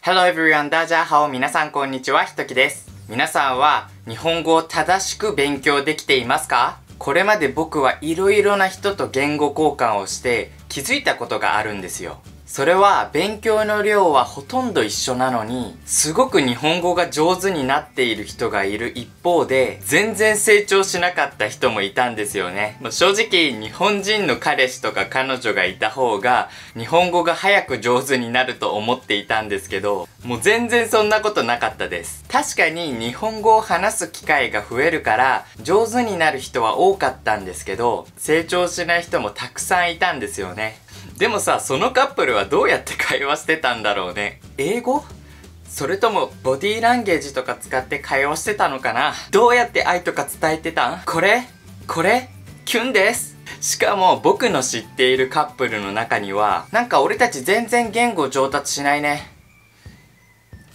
Hello everyone, 大家好。皆さんこんにちは、ひときです。皆さんは日本語を正しく勉強できていますか？これまで僕はいろいろな人と言語交換をして気づいたことがあるんですよ。それは勉強の量はほとんど一緒なのに、すごく日本語が上手になっている人がいる一方で、全然成長しなかった人もいたんですよね。正直、日本人の彼氏とか彼女がいた方が、日本語が早く上手になると思っていたんですけど、もう全然そんなことなかったです。確かに日本語を話す機会が増えるから、上手になる人は多かったんですけど、成長しない人もたくさんいたんですよね。でもさ、そのカップルはどうやって会話してたんだろうね。英語？それともボディーランゲージとか使って会話してたのかな？どうやって愛とか伝えてたん？これキュンです。しかも僕の知っているカップルの中には、なんか俺たち全然言語上達しないね。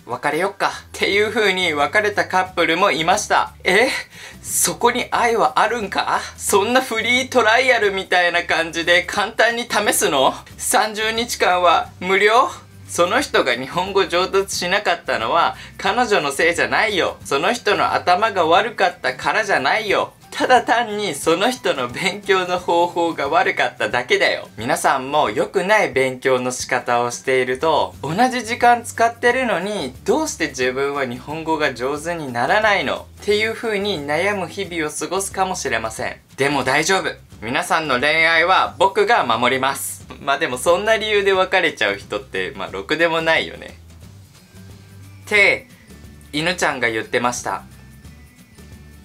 別れよっかっていう風に別れたカップルもいました。そこに愛はあるんか？そんなフリートライアルみたいな感じで簡単に試すの？ 30 日間は無料？その人が日本語上達しなかったのは彼女のせいじゃないよ。その人の頭が悪かったからじゃないよ。ただ単にその人の勉強の方法が悪かっただけだよ。皆さんも良くない勉強の仕方をしていると、同じ時間使ってるのにどうして自分は日本語が上手にならないのっていう風に悩む日々を過ごすかもしれません。でも大丈夫。皆さんの恋愛は僕が守ります。でもそんな理由で別れちゃう人ってろくでもないよね。って犬ちゃんが言ってました。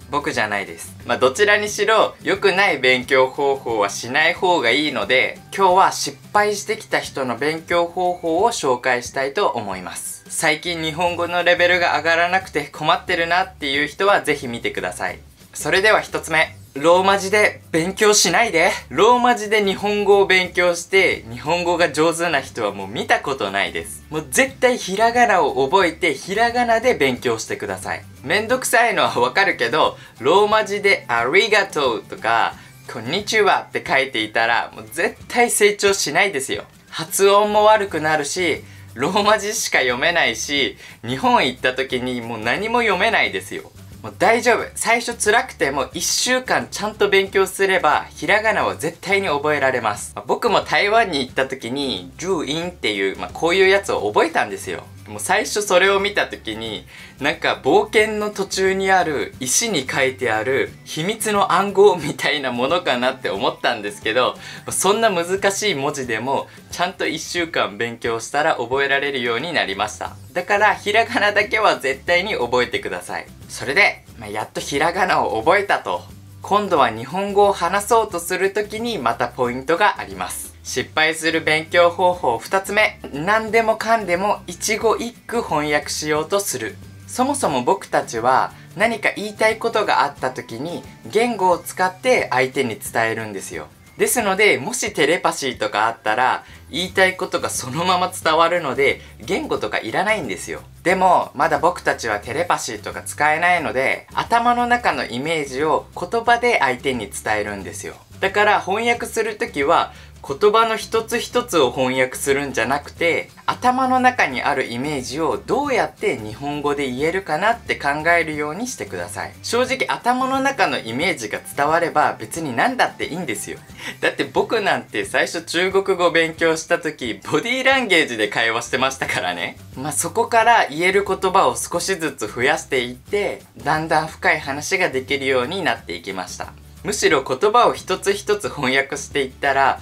僕じゃないです。どちらにしろ良くない勉強方法はしない方がいいので、今日は失敗してきた人の勉強方法を紹介したいと思います。最近日本語のレベルが上がらなくて困ってるなっていう人はぜひ見てください。それでは一つ目。ローマ字で勉強しないで。ローマ字で日本語を勉強して日本語が上手な人はもう見たことないです。もう絶対ひらがなを覚えてひらがなで勉強してください。めんどくさいのはわかるけど、ローマ字でありがとうとかこんにちはって書いていたらもう絶対成長しないですよ。発音も悪くなるし、ローマ字しか読めないし、日本行った時にもう何も読めないですよ。もう大丈夫。最初辛くても1週間ちゃんと勉強すればひらがなは絶対に覚えられます。僕も台湾に行った時に注音っていう、こういうやつを覚えたんですよ。もう最初それを見た時になんか冒険の途中にある石に書いてある秘密の暗号みたいなものかなって思ったんですけど、そんな難しい文字でもちゃんと1週間勉強したら覚えられるようになりました。だからひらがなだけは絶対に覚えてください。それで、やっとひらがなを覚えたと。今度は日本語を話そうとする時にまたポイントがあります。失敗する勉強方法2つ目。何でもかんでも一語一句翻訳しようとする。そもそも僕たちは何か言いたいことがあった時に言語を使って相手に伝えるんですよ。ですので、もしテレパシーとかあったら言いたいことがそのまま伝わるので言語とかいらないんですよ。でもまだ僕たちはテレパシーとか使えないので、頭の中のイメージを言葉で相手に伝えるんですよ。だから翻訳するときは言葉の一つ一つを翻訳するんじゃなくて、頭の中にあるイメージをどうやって日本語で言えるかなって考えるようにしてください。正直頭の中のイメージが伝われば別に何だっていいんですよ。だって僕なんて最初中国語勉強した時ボディーランゲージで会話してましたからね。そこから言える言葉を少しずつ増やしていって、だんだん深い話ができるようになっていきました。むしろ言葉を一つ一つ翻訳していったら、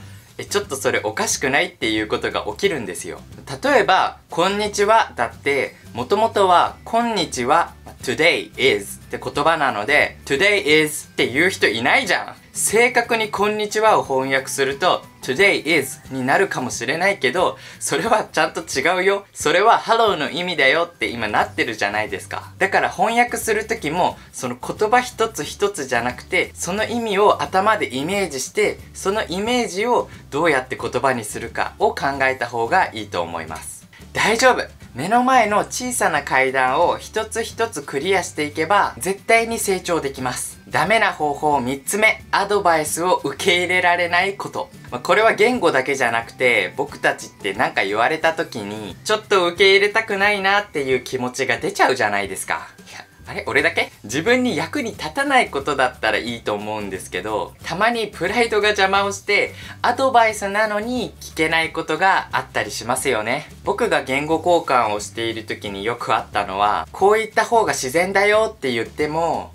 ちょっとそれおかしくないっていうことが起きるんですよ。例えば、こんにちはだって、もともとは、こんにちは、today is って言葉なので、today is って言う人いないじゃん。正確にこんにちはを翻訳すると、today is になるかもしれないけど、それはちゃんと違うよ。それは hello の意味だよって今なってるじゃないですか。だから翻訳するときも、その言葉一つ一つじゃなくて、その意味を頭でイメージして、そのイメージをどうやって言葉にするかを考えた方がいいと思います。大丈夫。目の前の小さな階段を一つ一つクリアしていけば絶対に成長できます。ダメな方法3つ目、アドバイスを受け入れられないこと。これは言語だけじゃなくて、僕たちって何か言われた時にちょっと受け入れたくないなっていう気持ちが出ちゃうじゃないですか。あれ俺だけ？自分に役に立たないことだったらいいと思うんですけど、たまにプライドが邪魔をしてアドバイスなのに聞けないことがあったりしますよね。僕が言語交換をしている時によくあったのは、こう言った方が自然だよって言っても、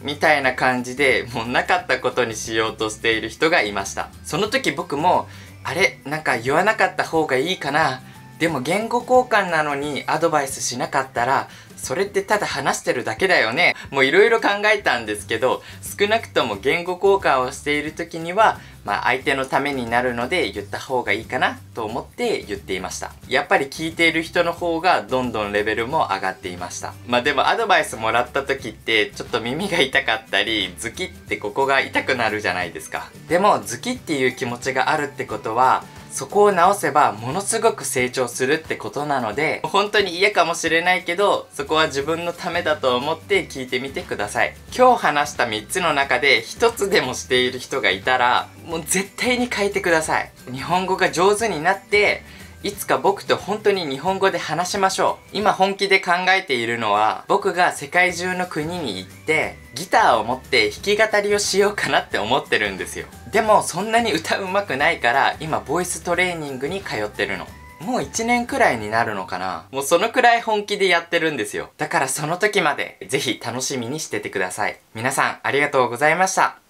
みたいな感じでもうなかったことにしようとしている人がいました。その時僕も、あれなんか言わなかった方がいいかな、でも言語交換なのにアドバイスしなかったらそれってただ話してるだけだよね。もういろいろ考えたんですけど、少なくとも言語交換をしている時には相手のためになるので言った方がいいかなと思って言っていました。やっぱり聞いている人の方がどんどんレベルも上がっていました。でもアドバイスもらった時ってちょっと耳が痛かったり、ズキってここが痛くなるじゃないですか。でもズキっていう気持ちがあるってことは、そこを直せばものすごく成長するってことなので、本当に嫌かもしれないけど、そこは自分のためだと思って聞いてみてください。今日話した3つの中で1つでもしている人がいたら、もう絶対に変えてください。日本語が上手になって、いつか僕と本当に日本語で話しましょう。今本気で考えているのは、僕が世界中の国に行ってギターを持って弾き語りをしようかなって思ってるんですよ。でもそんなに歌うまくないから今ボイストレーニングに通ってるの。もう1年くらいになるのかな。もうそのくらい本気でやってるんですよ。だからその時までぜひ楽しみにしててください。皆さんありがとうございました。